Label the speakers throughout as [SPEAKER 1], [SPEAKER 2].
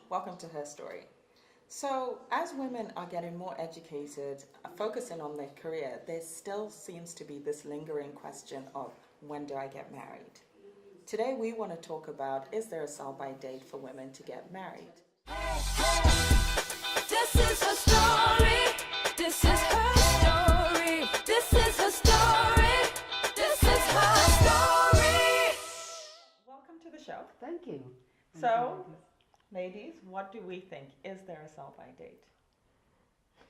[SPEAKER 1] Welcome to Her Story. So, as women are getting more educated, focusing on their career, there still seems to be this lingering question of when do I get married? Today, we want to talk about, is there a sell-by date for women to get married?
[SPEAKER 2] This is her story. This is her story. This is her story. This is her story.
[SPEAKER 1] Welcome to the show.
[SPEAKER 3] Thank you.
[SPEAKER 1] So, ladies, what do we think? Is there a sell-by date?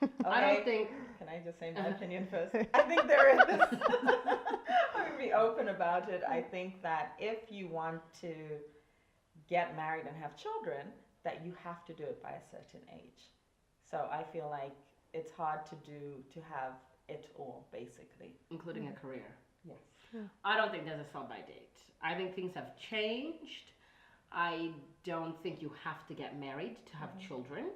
[SPEAKER 1] Okay.
[SPEAKER 4] I don't think.
[SPEAKER 1] Can I just say my opinion first? I think there is. I'm going to be open about it. I think that if you want to get married and have children, that you have to do it by a certain age. So I feel like it's hard to have it all, basically.
[SPEAKER 4] Including a career.
[SPEAKER 1] Yes.
[SPEAKER 4] I don't think there's a sell-by date. I think things have changed. I don't think you have to get married to have children.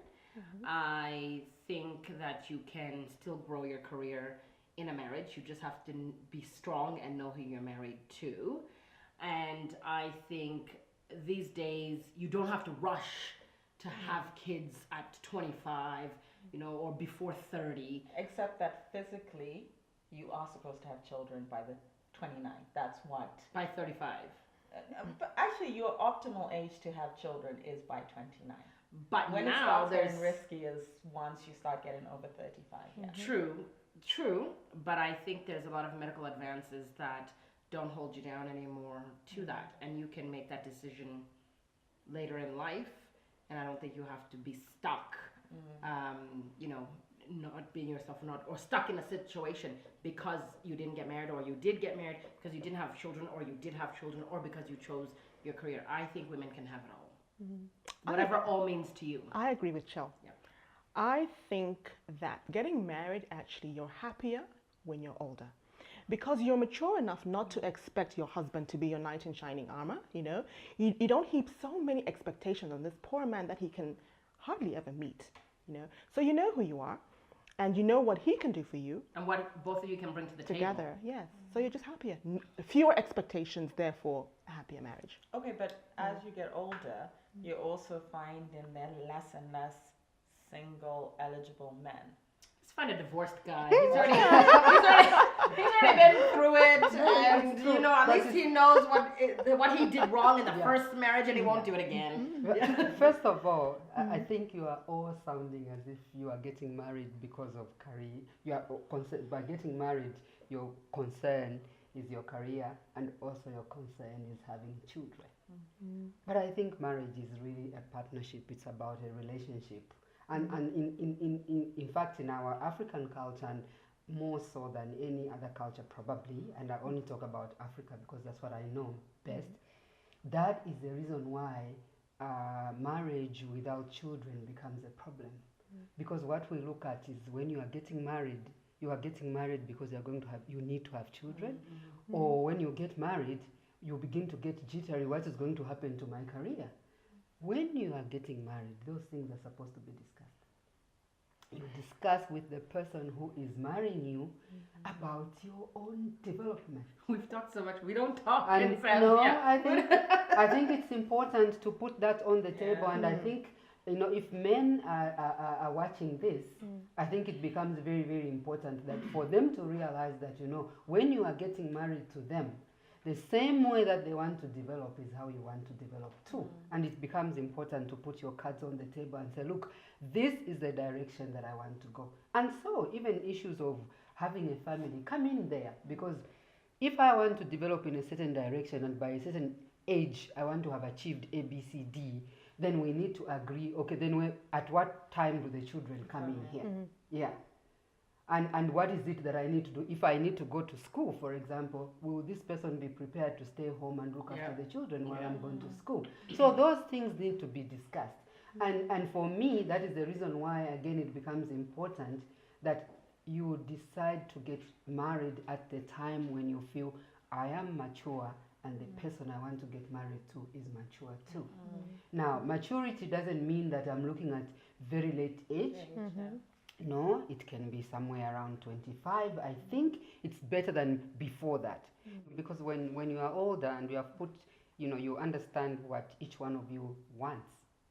[SPEAKER 4] I think that you can still grow your career in a marriage. You just have to be strong and know who you're married to. And I think these days you don't have to rush to have kids at 25, or before 30.
[SPEAKER 1] Except that physically, you are supposed to have children by the 29th. That's what.
[SPEAKER 4] By 35.
[SPEAKER 1] But actually, your optimal age to have children is by 29.
[SPEAKER 4] But
[SPEAKER 1] When it
[SPEAKER 4] now
[SPEAKER 1] starts
[SPEAKER 4] there's
[SPEAKER 1] getting risky is once you start getting over 35. Yeah.
[SPEAKER 4] True, but I think there's a lot of medical advances that don't hold you down anymore to that, and you can make that decision later in life, and I don't think you have to be stuck, not being yourself, or stuck in a situation because you didn't get married, or you did get married because you didn't have children, or you did have children, or because you chose your career. I think women can have it all. Whatever all means to you.
[SPEAKER 5] I agree with Chel.
[SPEAKER 4] Yeah.
[SPEAKER 5] I think that getting married, actually, you're happier when you're older. Because you're mature enough not to expect your husband to be your knight in shining armor, You don't heap so many expectations on this poor man that he can hardly ever meet, So you know who you are, and you know what he can do for you.
[SPEAKER 4] And what both of you can bring to the
[SPEAKER 5] together,
[SPEAKER 4] table.
[SPEAKER 5] yes. So you're just happier. Fewer expectations, therefore, a happier marriage.
[SPEAKER 1] Okay, but as you get older, you also find in there less and less single eligible men.
[SPEAKER 4] Let's find a divorced guy. He's already been through it, and at least he knows what he did wrong in the first marriage, and he won't do it again.
[SPEAKER 3] First of all, I think you are all sounding as if you are getting married because of career. You are concerned by getting married. Your concern is your career, and also your concern is having children. But I think marriage is really a partnership. It's about a relationship. And in fact, in our African culture, and more so than any other culture probably, and I only talk about Africa because that's what I know best, that is the reason why marriage without children becomes a problem. Because what we look at is when you are getting married because you need to have children, or when you get married, you begin to get jittery, what is going to happen to my career? When you are getting married, those things are supposed to be discussed. You discuss with the person who is marrying you about your own development.
[SPEAKER 4] We've talked so much. We don't talk.
[SPEAKER 3] And I think it's important to put that on the table. And I think if men are watching this, I think it becomes very, very important that for them to realize that when you are getting married to them, the same way that they want to develop is how you want to develop too. And it becomes important to put your cards on the table and say, look, this is the direction that I want to go. And so even issues of having a family come in there, because if I want to develop in a certain direction and by a certain age I want to have achieved A, B, C, D, then we need to agree, okay, then at what time do the children come in here? Yeah. And what is it that I need to do? If I need to go to school, for example, will this person be prepared to stay home and look after the children while I'm going to school? So those things need to be discussed. And for me, that is the reason why, again, it becomes important that you decide to get married at the time when you feel I am mature and the person I want to get married to is mature too. Now, maturity doesn't mean that I'm looking at very late age. No, it can be somewhere around 25. I think it's better than before that. Because when you are older and you have put, you understand what each one of you wants.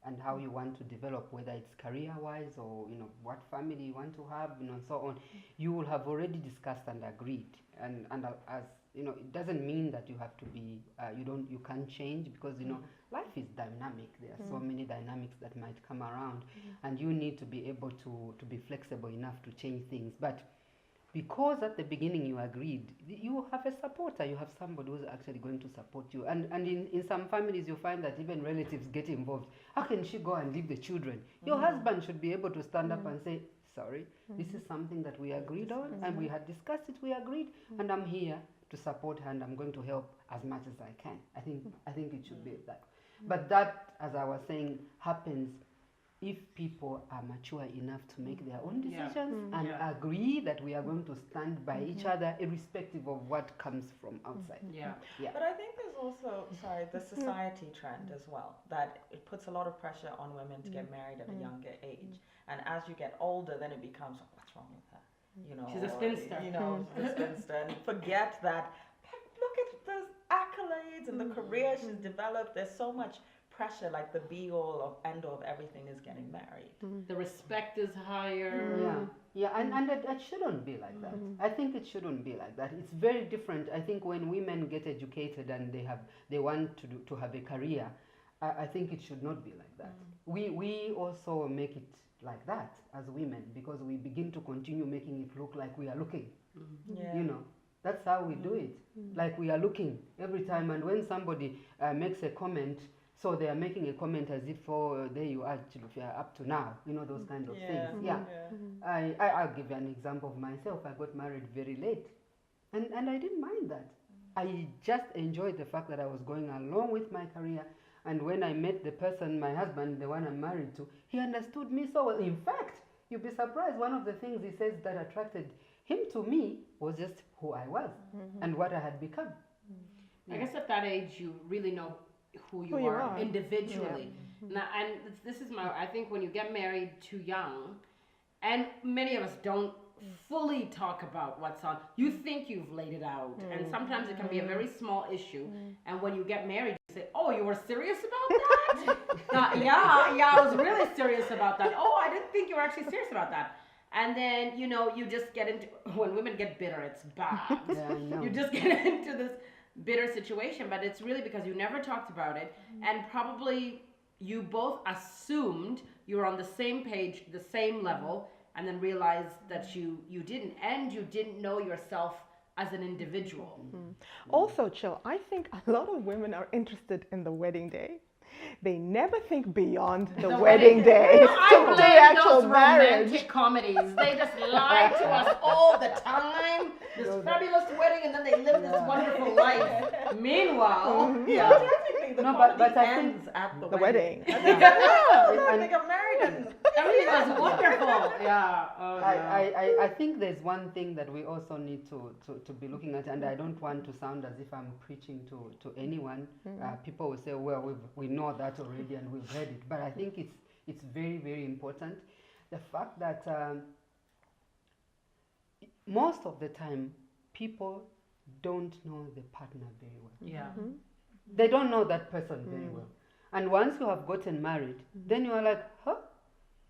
[SPEAKER 3] and how you want to develop, whether it's career-wise or what family you want to have, and so on, you will have already discussed and agreed. And as it doesn't mean that you have to be you can't change, because life is dynamic. There are so many dynamics that might come around, and you need to be able to be flexible enough to change things. But because at the beginning you agreed, you have a supporter, you have somebody who's actually going to support you. And in some families you find that even relatives get involved. How can she go and leave the children? Your husband should be able to stand up and say, sorry, this is something that we agreed on, and we had discussed it, we agreed, and I'm here to support her, and I'm going to help as much as I can. I think it should be that. But that, as I was saying, happens if people are mature enough to make their own decisions and agree that we are going to stand by each other, irrespective of what comes from outside.
[SPEAKER 1] But I think there's also, the society trend as well, that it puts a lot of pressure on women to get married at a younger age. And as you get older, then it becomes, what's wrong with her?
[SPEAKER 4] She's a spinster.
[SPEAKER 1] She's a spinster. And forget that, look at the accolades and the career she's developed. There's so much pressure, like the be-all of end-all of everything is getting married.
[SPEAKER 4] The respect is higher.
[SPEAKER 3] And it shouldn't be like that. I think it shouldn't be like that. It's very different. I think when women get educated and they want to have a career, I think it should not be like that. We also make it like that as women, because we begin to continue making it look like we are looking. That's how we do it. Like we are looking every time, and when somebody makes a comment, so they are making a comment as if, oh, there you are, Chilufya, up to now, those kind of things. I'll give you an example of myself. I got married very late, and I didn't mind that. I just enjoyed the fact that I was going along with my career. And when I met the person, my husband, the one I'm married to, he understood me so well. In fact, you'll be surprised, one of the things he says that attracted him to me was just who I was and what I had become.
[SPEAKER 4] I guess at that age, you really know who you are individually. Now, and this is I think when you get married too young, and many of us don't fully talk about what's on, you think you've laid it out, and sometimes it can be a very small issue, and when you get married, you say, oh, you were serious about that? I was really serious about that. Oh, I didn't think you were actually serious about that. And then, you just get into, when women get bitter, it's bad. You just get into this bitter situation, but it's really because you never talked about it, and probably you both assumed you were on the same page, the same level, and then realized that you didn't, and you didn't know yourself as an individual.
[SPEAKER 5] Also, Chil, I think a lot of women are interested in the wedding day. They never think beyond the wedding day.
[SPEAKER 4] I
[SPEAKER 5] The actual
[SPEAKER 4] those
[SPEAKER 5] marriage.
[SPEAKER 4] romantic comedies. They just lie to us all the time. This fabulous wedding, and then they live this wonderful life. Meanwhile,
[SPEAKER 1] Technically, the
[SPEAKER 3] but I think
[SPEAKER 1] ends at the
[SPEAKER 5] wedding.
[SPEAKER 1] I think I'm married and
[SPEAKER 4] everything was wonderful.
[SPEAKER 3] I think there's one thing that we also need to be looking at, and I don't want to sound as if I'm preaching to anyone. People will say, well, we know that already and we've heard it, but I think it's very, very important. The fact that most of the time people don't know the partner very well. They don't know that person very well. And once you have gotten married, then you are like, huh?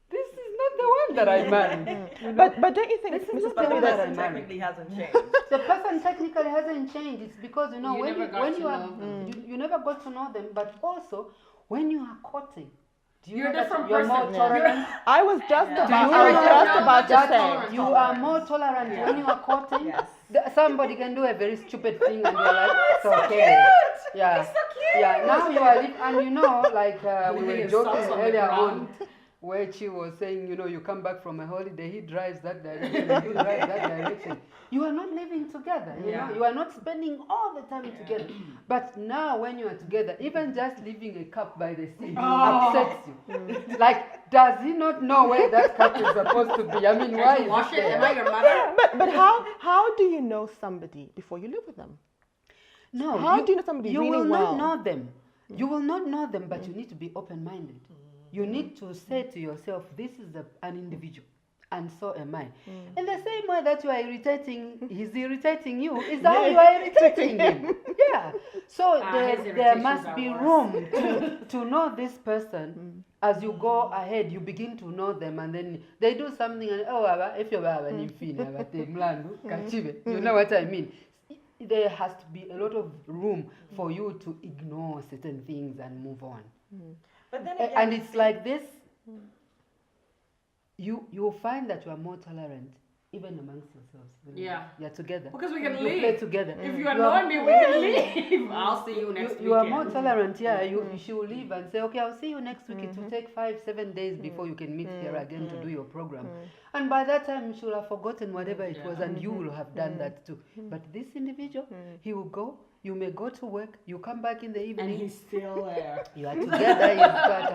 [SPEAKER 3] This is not the one that I married.
[SPEAKER 5] But don't you think,
[SPEAKER 3] This is
[SPEAKER 5] Mrs.
[SPEAKER 3] not the one that I
[SPEAKER 1] person
[SPEAKER 3] married.
[SPEAKER 1] technically hasn't changed.
[SPEAKER 3] The person technically hasn't changed. It's because
[SPEAKER 4] You
[SPEAKER 3] when
[SPEAKER 4] never got
[SPEAKER 3] when
[SPEAKER 4] to
[SPEAKER 3] you are
[SPEAKER 4] know them.
[SPEAKER 3] you never got to know them, but also when you are courting, do you
[SPEAKER 4] You're a
[SPEAKER 3] know that
[SPEAKER 4] different
[SPEAKER 3] you're more
[SPEAKER 4] person.
[SPEAKER 3] tolerant?
[SPEAKER 5] I was just
[SPEAKER 1] Yeah.
[SPEAKER 5] about,
[SPEAKER 3] Do
[SPEAKER 5] I
[SPEAKER 3] you
[SPEAKER 5] was
[SPEAKER 3] know
[SPEAKER 5] just about to
[SPEAKER 3] that
[SPEAKER 5] say.
[SPEAKER 3] you are more tolerant when you are courting?
[SPEAKER 1] Yes.
[SPEAKER 3] Somebody can do a very stupid thing and you're like, it's okay. Yeah. Yeah. Now you are and we were
[SPEAKER 4] Leaving
[SPEAKER 3] joking
[SPEAKER 4] socks on the
[SPEAKER 3] earlier
[SPEAKER 4] ground.
[SPEAKER 3] on, where she was saying, you come back from a holiday, he drives that direction, and you drive that direction. You are not living together, you know. You are not spending all the time together. But now when you are together, even just leaving a cup by the sea upsets you. Like, does he not know where that cup is supposed to be? I mean, why
[SPEAKER 4] Can
[SPEAKER 3] is
[SPEAKER 4] you wash
[SPEAKER 3] it
[SPEAKER 4] it?
[SPEAKER 3] there?
[SPEAKER 4] Am I your mother?
[SPEAKER 5] But how do you know somebody before you live with them?
[SPEAKER 3] No.
[SPEAKER 5] How do you know somebody
[SPEAKER 3] You
[SPEAKER 5] really
[SPEAKER 3] will
[SPEAKER 5] well?
[SPEAKER 3] not know them. You will not know them, but you need to be open-minded. You need to say to yourself, this is an individual, and so am I. In the same way that you are he's irritating you, is how you are irritating him. Yeah. So
[SPEAKER 4] His
[SPEAKER 3] there
[SPEAKER 4] irritations
[SPEAKER 3] must
[SPEAKER 4] are
[SPEAKER 3] be
[SPEAKER 4] worse.
[SPEAKER 3] room to know this person As you go ahead, you begin to know them, and then they do something, and if you're you know what I mean? There has to be a lot of room for you to ignore certain things and move on.
[SPEAKER 1] But then again,
[SPEAKER 3] And it's like this. You'll find that you are more tolerant even amongst yourselves. When you're together.
[SPEAKER 4] Because we can
[SPEAKER 3] You
[SPEAKER 4] leave.
[SPEAKER 3] play together.
[SPEAKER 4] If you annoy me, we can leave. I'll see you next week.
[SPEAKER 3] You are more tolerant, she will leave and say, okay, I'll see you next week. It will take 5-7 days before you can meet here again to do your program. And by that time, she will have forgotten whatever it was, and you will have done that too. But this individual, he will go. You may go to work. You come back in the evening.
[SPEAKER 4] And he's still there.
[SPEAKER 3] You are together. You start,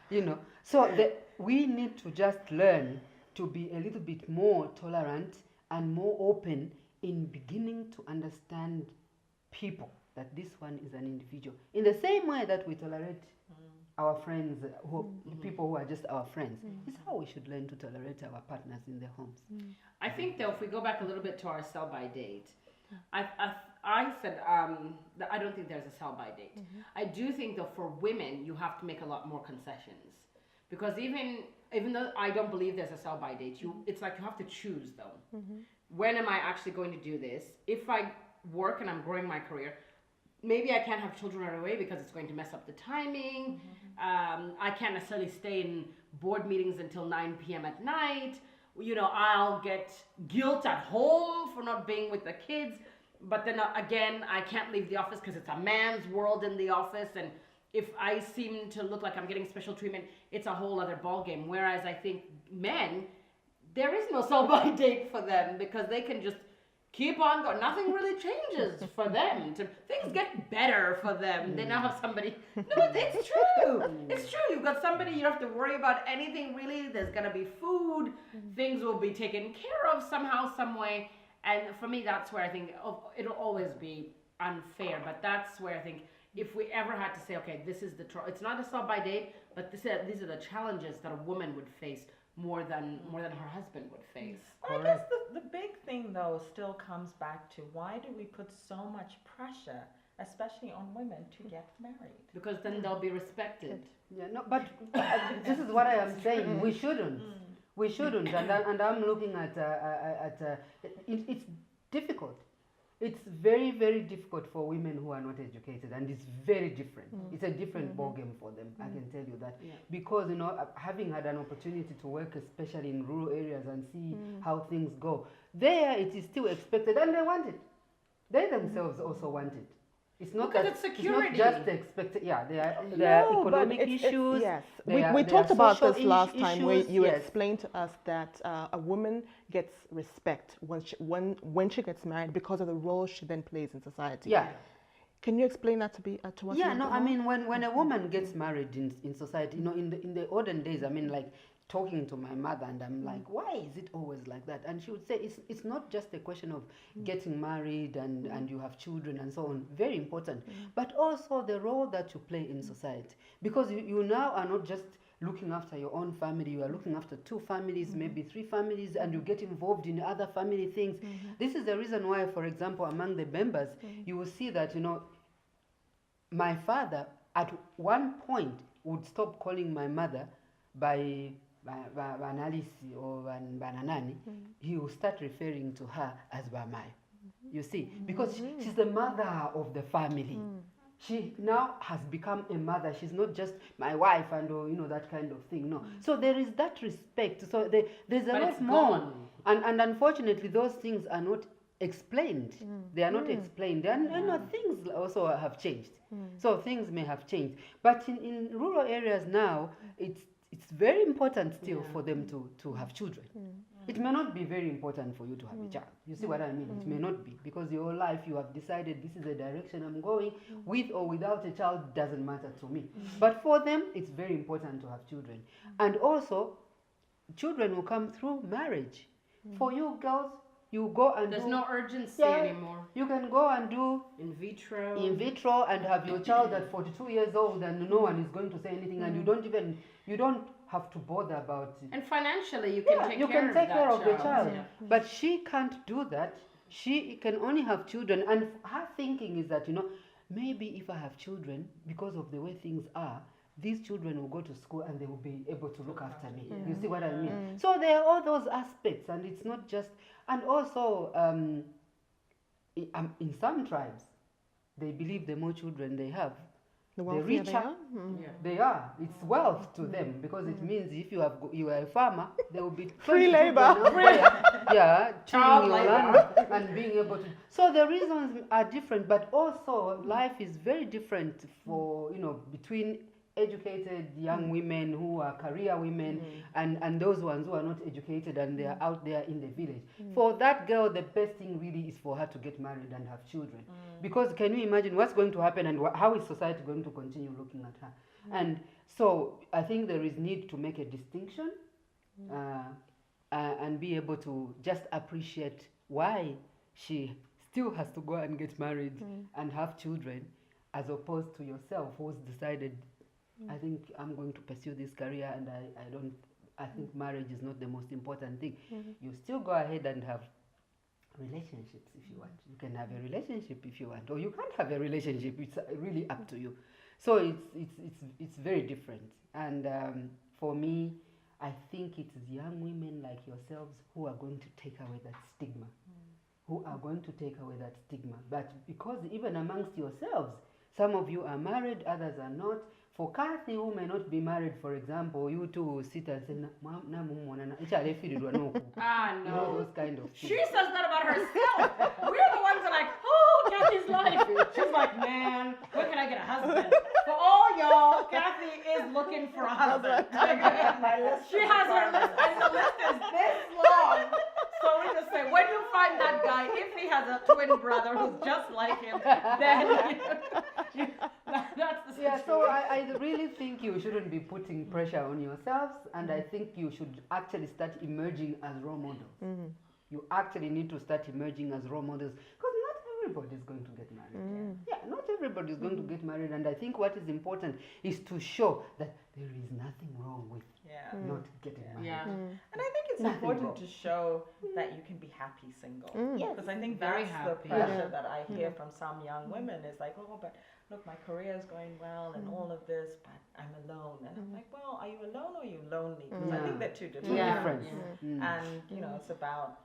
[SPEAKER 3] and So we need to just learn to be a little bit more tolerant and more open in beginning to understand people, that this one is an individual. In the same way that we tolerate our friends, people who are just our friends, is how we should learn to tolerate our partners in their homes.
[SPEAKER 4] I think, though, if we go back a little bit to our sell-by date, I said that I don't think there's a sell-by date. I do think, though, for women, you have to make a lot more concessions. Because even though I don't believe there's a sell-by date, it's like you have to choose, though. When am I actually going to do this? If I work and I'm growing my career, maybe I can't have children right away because it's going to mess up the timing. I can't necessarily stay in board meetings until 9 p.m. at night. I'll get guilt at home for not being with the kids. But then again, I can't leave the office because it's a man's world in the office. And if I seem to look like I'm getting special treatment, it's a whole other ballgame. Whereas I think men, there is no sell-by date for them because they can just keep on going. Nothing really changes for them. Things get better for them. They now have somebody. No, it's true. It's true. You've got somebody. You don't have to worry about anything really. There's going to be food. Things will be taken care of somehow, some way. And for me, that's where I think it'll always be unfair. But that's where I think if we ever had to say, okay, this is it's not a sell-by date, but these are the challenges that a woman would face more than her husband would face.
[SPEAKER 1] Well, I guess the big thing, though, still comes back to why do we put so much pressure, especially on women, to get married?
[SPEAKER 4] Because then they'll be respected.
[SPEAKER 3] Yeah, no, but this is what I am saying. We shouldn't. We shouldn't. And I'm looking at it's difficult. It's very, very difficult for women who are not educated, and it's very different. It's a different ballgame for them, I can tell you that. Yeah. Because, having had an opportunity to work, especially in rural areas, and see how things go, there it is still expected, and they want it. They themselves also want it. It's not
[SPEAKER 4] because
[SPEAKER 3] that
[SPEAKER 4] it's security.
[SPEAKER 3] It's not just expected. Yeah, there are economic issues.
[SPEAKER 5] Yes,
[SPEAKER 3] we
[SPEAKER 5] we talked about this last
[SPEAKER 3] issues,
[SPEAKER 5] time, where you explained to us that a woman gets respect when she gets married because of the role she then plays in society.
[SPEAKER 3] Yeah.
[SPEAKER 5] Can you explain that to us?
[SPEAKER 3] Yeah, no, I mean, when a woman gets married in society, in the olden days, I mean, like, talking to my mother, and I'm like, why is it always like that? And she would say it's not just a question of getting married and you have children and so on, very important, but also the role that you play in society, because you now are not just looking after your own family, you are looking after 2 families, maybe 3 families, and you get involved in other family things. This is the reason why, for example, among the members, you will see that, my father at one point would stop calling my mother by Banalisi or Bananani. He will start referring to her as Bamai. You see, because she's the mother of the family. She now has become a mother. She's not just my wife and that kind of thing. No. So there is that respect. So there's a lot more. And unfortunately, those things are not explained. They are not explained. And things also have changed. So things may have changed. But in rural areas now, it's very important still for them to have children. It may not be very important for you to have a child. You see what I mean? It may not be, because your life you have decided this is the direction I'm going, with or without a child doesn't matter to me. But for them, it's very important to have children. And also, children will come through marriage. For you girls, you go and
[SPEAKER 4] there's no urgency anymore.
[SPEAKER 3] You can go and do
[SPEAKER 4] in vitro
[SPEAKER 3] and have your child at 42 years old, and no one is going to say anything, and you don't have to bother about it.
[SPEAKER 4] And financially, you can take care of
[SPEAKER 3] the child. Yeah. But she can't do that. She can only have children, and her thinking is that maybe if I have children, because of the way things are, these children will go to school and they will be able to look after me. You see what I mean? So there are all those aspects, and it's not just, and also in some tribes, they believe the more children they have,
[SPEAKER 5] The
[SPEAKER 3] the
[SPEAKER 5] wealthier
[SPEAKER 3] richer
[SPEAKER 5] they are.
[SPEAKER 3] they are. It's wealth to them, because it means if you are a farmer, there will be
[SPEAKER 5] Free
[SPEAKER 3] 20
[SPEAKER 5] labor.
[SPEAKER 3] children out there,
[SPEAKER 4] Child
[SPEAKER 3] tilling your
[SPEAKER 4] labor.
[SPEAKER 3] land and being able to. So the reasons are different, but also life is very different for, between educated young women who are career women and those ones who are not educated and they are out there in the village. For that girl, the best thing really is for her to get married and have children. Because can you imagine what's going to happen, and how is society going to continue looking at her? And so I think there is need to make a distinction and be able to just appreciate why she still has to go and get married and have children, as opposed to yourself who's decided, I think I'm going to pursue this career, and I think marriage is not the most important thing. You still go ahead and have relationships if you want. You can have a relationship if you want, or you can't have a relationship. It's really up to you. So it's very different. And for me, I think it's young women like yourselves who are going to take away that stigma. Who are going to take away that stigma. But because even amongst yourselves, some of you are married, others are not. For Kathy, who may not be married, for example, you two will sit and say,
[SPEAKER 4] No.
[SPEAKER 3] those kind of
[SPEAKER 4] She
[SPEAKER 3] things.
[SPEAKER 4] says that about herself. We're the ones that are like, oh, Kathy's life. She's like, man, when can I get a husband? For all y'all, Kathy is looking for a husband. She has her list, and the list is this long. So we just say, when you find that guy, if he has a twin brother who's just like him, then that's the situation.
[SPEAKER 3] Yeah, so I really think you shouldn't be putting pressure on yourselves, and I think you should actually start emerging as role models. You actually need to start emerging as role models, because not everybody is going to get married. Yeah, not everybody is going to get married, and I think what is important is to show that there is nothing wrong with not getting married.
[SPEAKER 4] Yeah.
[SPEAKER 1] And I think it's
[SPEAKER 3] Nothing
[SPEAKER 1] important
[SPEAKER 3] wrong.
[SPEAKER 1] to show that you can be happy single.
[SPEAKER 3] Yes.
[SPEAKER 1] Because I think
[SPEAKER 4] Very
[SPEAKER 1] that's
[SPEAKER 4] happy.
[SPEAKER 1] the pressure that I hear from some young women is like, oh, but look, my career is going well and all of this, but I'm alone. And I'm like, well, are you alone or are you lonely? Because I think they're two different
[SPEAKER 4] Yeah.
[SPEAKER 1] things.
[SPEAKER 3] Different.
[SPEAKER 1] And, it's about,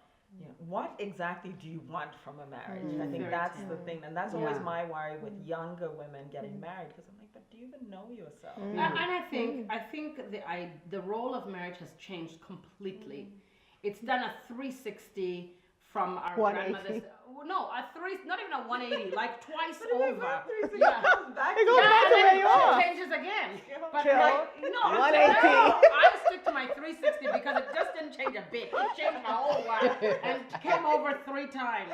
[SPEAKER 1] what exactly do you want from a marriage? I think
[SPEAKER 4] Very
[SPEAKER 1] that's the thing. And that's always
[SPEAKER 3] Yeah.
[SPEAKER 1] my worry with younger women getting married, because I'm like, but do you even know yourself?
[SPEAKER 4] And I think the role of marriage has changed completely. It's done a 360 from our
[SPEAKER 5] 180.
[SPEAKER 4] grandmothers. No, not even a 180, like twice
[SPEAKER 1] But if
[SPEAKER 4] over.
[SPEAKER 1] it's
[SPEAKER 4] Yeah.
[SPEAKER 1] back
[SPEAKER 5] It
[SPEAKER 1] to
[SPEAKER 5] goes back to
[SPEAKER 4] and
[SPEAKER 5] where
[SPEAKER 4] then
[SPEAKER 5] you are.
[SPEAKER 4] it changes again. But
[SPEAKER 5] Chill.
[SPEAKER 4] no,
[SPEAKER 5] 180.
[SPEAKER 4] I stick to my 360 because it just didn't change a bit. It changed my whole life and came over 3 times.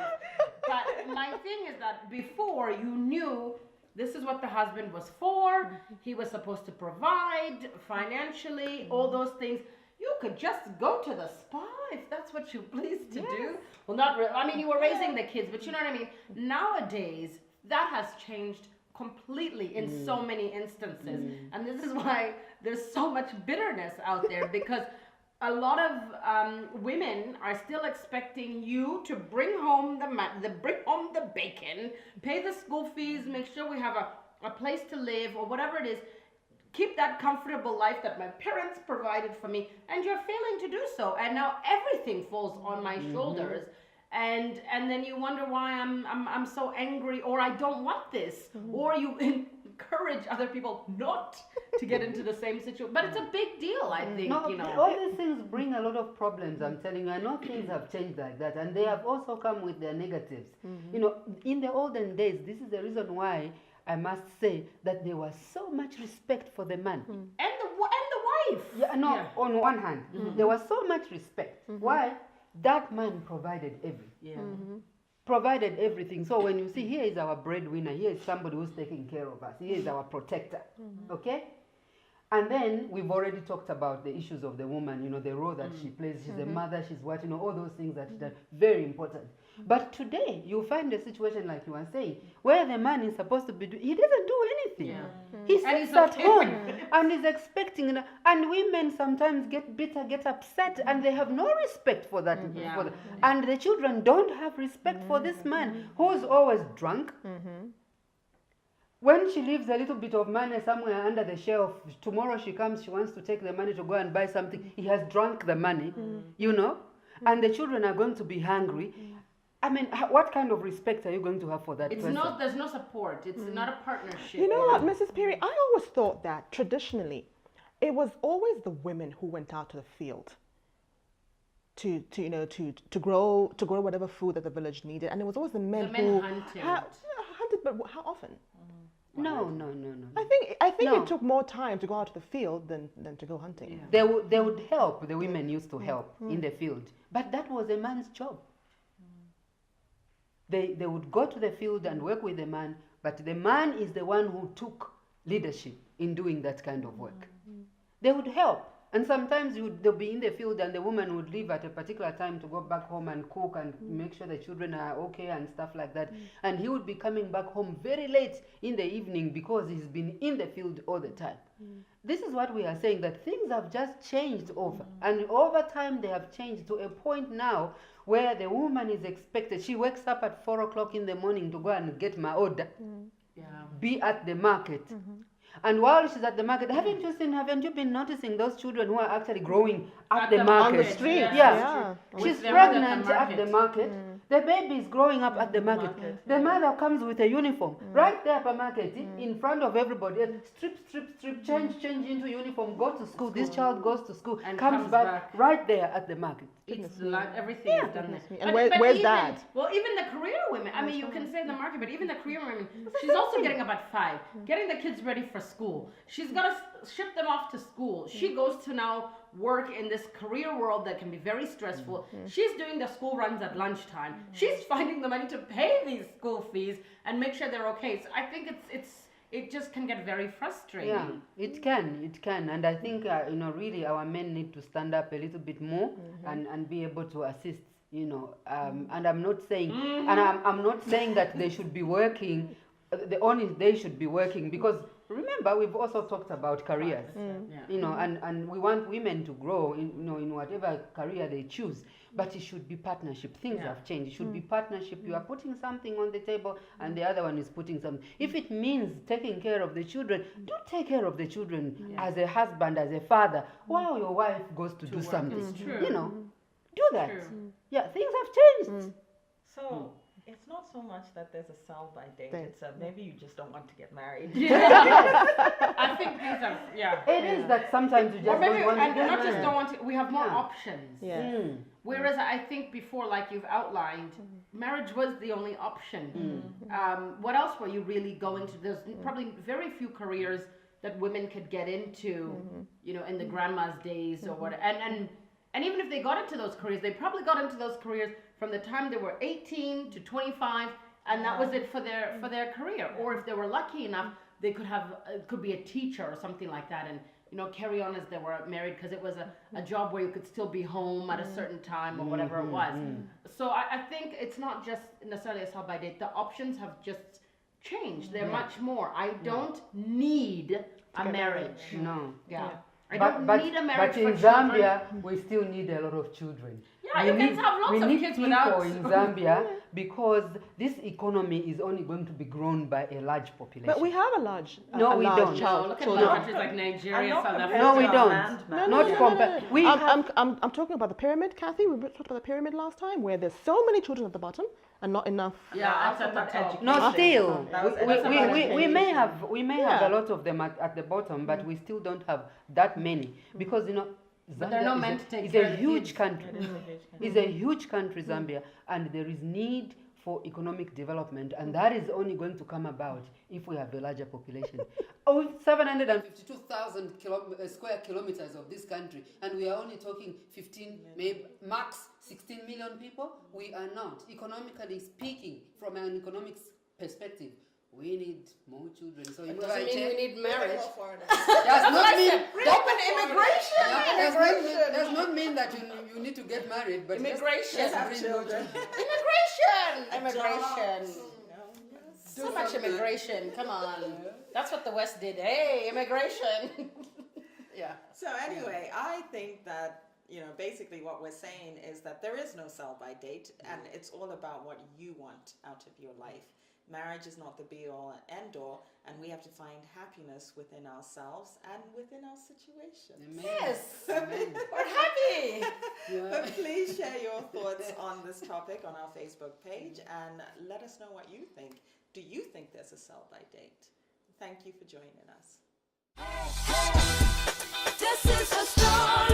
[SPEAKER 4] But my thing is that before you knew this is what the husband was for. He was supposed to provide financially, all those things. You could just go to the spa if that's what you pleased to do. Well, not really. I mean, you were raising the kids, but you know what I mean? Nowadays, that has changed completely in so many instances. And this is why there's so much bitterness out there, because a lot of women are still expecting you to bring home the bacon, pay the school fees, make sure we have a place to live or whatever it is. Keep that comfortable life that my parents provided for me, and you're failing to do so. And now everything falls on my shoulders, and then you wonder why I'm so angry, or I don't want this, or you encourage other people not to get into the same situation. But it's a big deal, I think.
[SPEAKER 3] No,
[SPEAKER 4] You know.
[SPEAKER 3] all these things bring a lot of problems. I'm telling you, I know things have changed like that, and they have also come with their negatives. In the olden days, this is the reason why I must say that there was so much respect for the man.
[SPEAKER 4] And the wife.
[SPEAKER 3] Yeah, no, on one hand, there was so much respect. Why? That man provided everything. Provided everything. So when you see, here is our breadwinner, here is somebody who's taking care of us, here is our protector. Okay? And then we've already talked about the issues of the woman, the role that she plays. She's a mother, she's what, all those things that are very important. But today, you find a situation like you were saying, where the man is supposed to be he doesn't do anything. He
[SPEAKER 4] And
[SPEAKER 3] sits
[SPEAKER 4] he's
[SPEAKER 3] at
[SPEAKER 4] okay
[SPEAKER 3] home
[SPEAKER 4] with
[SPEAKER 3] and is expecting, and women sometimes get bitter, get upset, and they have no respect for that. And the children don't have respect for this man who's always drunk, when she leaves a little bit of money somewhere under the shelf, tomorrow she comes, she wants to take the money to go and buy something. He has drunk the money, you know, and the children are going to be hungry. I mean, what kind of respect are you going to have for that person?
[SPEAKER 4] There's no support. It's not a partnership.
[SPEAKER 5] You know what, Mrs. Phiri, I always thought that traditionally, it was always the women who went out to the field to grow whatever food that the village needed, and it was always the men who
[SPEAKER 4] hunted.
[SPEAKER 5] Hunted, but how often?
[SPEAKER 3] No.
[SPEAKER 5] I think
[SPEAKER 3] No.
[SPEAKER 5] it took more time to go out to the field than to go hunting.
[SPEAKER 3] They would help. The women used to help in the field, but that was a man's job. They would go to the field and work with the man, but the man is the one who took leadership in doing that kind of work. They would help. And sometimes they'll be in the field and the woman would leave at a particular time to go back home and cook and make sure the children are okay and stuff like that. And he would be coming back home very late in the evening because he's been in the field all the time. This is what we are saying, that things have just changed over. And over time they have changed to a point now where the woman is expected, she wakes up at 4 o'clock in the morning to go and get my order, be at the market. And while she's at the market, haven't you been noticing those children who are actually growing at the market?
[SPEAKER 5] On the street.
[SPEAKER 3] Yeah.
[SPEAKER 4] With
[SPEAKER 3] She's
[SPEAKER 4] their mother
[SPEAKER 3] pregnant at the market. The baby is growing up at the market. The mother comes with a uniform right there at the market in front of everybody. Strip, change into uniform, go to school. This child goes to school and comes back right there at the market.
[SPEAKER 4] It's like everything is done there.
[SPEAKER 5] And
[SPEAKER 4] But
[SPEAKER 5] where's
[SPEAKER 4] even,
[SPEAKER 5] that?
[SPEAKER 4] Well, even the career women, I mean, you can say in the market, but even the career women, she's also getting up at 5, getting the kids ready for school. She's got to ship them off to school. She goes to now work in this career world that can be very stressful. She's doing the school runs at lunchtime. She's finding the money to pay these school fees and make sure they're okay. So I think it just can get very frustrating.
[SPEAKER 3] Yeah, it can. And I think, really our men need to stand up a little bit more and be able to assist, and I'm not saying, and I'm not saying that they should be working, they should be working, because remember, we've also talked about careers, and we want women to grow in whatever career they choose, but it should be partnership. Things have changed. It should be partnership. You are putting something on the table and the other one is putting something. If it means taking care of the children, do take care of the children as a husband, as a father, while your wife goes to do something.
[SPEAKER 4] It's true.
[SPEAKER 3] Do that.
[SPEAKER 4] True.
[SPEAKER 3] Yeah, things have changed.
[SPEAKER 1] So it's not so much that there's a sell-by date. It's maybe you just don't want to get married.
[SPEAKER 4] I think these are,
[SPEAKER 3] It is that sometimes you
[SPEAKER 4] Or
[SPEAKER 3] just
[SPEAKER 4] maybe
[SPEAKER 3] don't want to get
[SPEAKER 4] not just
[SPEAKER 3] married.
[SPEAKER 4] don't want to, we have more options.
[SPEAKER 5] Yeah.
[SPEAKER 4] Whereas I think before, like you've outlined, marriage was the only option. What else were you really going to? There's probably very few careers that women could get into, in the grandma's days or what. And even if they got into those careers, they probably got into those careers from the time they were 18 to 25, and that was it for their career. Or if they were lucky enough, they could be a teacher or something like that, and carry on as they were married, because it was a job where you could still be home at a certain time or whatever it was. So I think it's not just necessarily a sell-by date. The options have just changed. They're much more. I don't need a marriage.
[SPEAKER 3] No.
[SPEAKER 4] Yeah. I don't need a marriage
[SPEAKER 3] but in
[SPEAKER 4] for children.
[SPEAKER 3] Zambia, we still need a lot of children.
[SPEAKER 4] Yeah, you can have lots of kids without.
[SPEAKER 3] We need people in Zambia because this economy is only going to be grown by a large population.
[SPEAKER 5] But we have a large
[SPEAKER 3] No, we don't.
[SPEAKER 5] child.
[SPEAKER 4] Look at
[SPEAKER 5] children.
[SPEAKER 4] countries like Nigeria, South Africa.
[SPEAKER 3] No, we
[SPEAKER 1] Compared to
[SPEAKER 3] don't.
[SPEAKER 1] our land,
[SPEAKER 3] Not compared. We have
[SPEAKER 5] I'm talking about the pyramid, Kathy. We talked about the pyramid last time, where there's so many children at the bottom and not enough.
[SPEAKER 4] Yeah, that's at the top.
[SPEAKER 3] no, still,
[SPEAKER 1] That was
[SPEAKER 3] we may have
[SPEAKER 5] Yeah.
[SPEAKER 3] a lot of them at the bottom, but we still don't have that many because
[SPEAKER 4] But they're not
[SPEAKER 3] Zambia
[SPEAKER 4] meant to take
[SPEAKER 3] is
[SPEAKER 4] care
[SPEAKER 3] a
[SPEAKER 4] of the
[SPEAKER 3] huge
[SPEAKER 4] kids.
[SPEAKER 3] country. It's a huge country, Zambia, and there is need for economic development, and that is only going to come about if we have a larger population. With 752,000 square kilometers of this country, and we are only talking 15, maybe max 16 million people, we are not. Economically speaking, from an economics perspective, we need more children. So
[SPEAKER 4] It doesn't mean we need marriage.
[SPEAKER 3] does not mean
[SPEAKER 4] Open immigration.
[SPEAKER 3] does not mean that you need to get married, but
[SPEAKER 4] Immigration.
[SPEAKER 3] just bring more children.
[SPEAKER 4] Immigration. So much immigration. Come on. That's what the West did. Hey, immigration. Yeah.
[SPEAKER 6] So anyway, I think that, basically what we're saying is that there is no sell-by date, and it's all about what you want out of your life. marriage is not the be all and end all, and we have to find happiness within ourselves and within our situation.
[SPEAKER 3] Amen.
[SPEAKER 4] Yes.
[SPEAKER 3] Amen.
[SPEAKER 4] We're happy.
[SPEAKER 3] Yeah.
[SPEAKER 6] But please share your thoughts on this topic on our Facebook page and let us know what you think. Do you think there's a sell-by date? Thank you for joining us.
[SPEAKER 2] This is her story.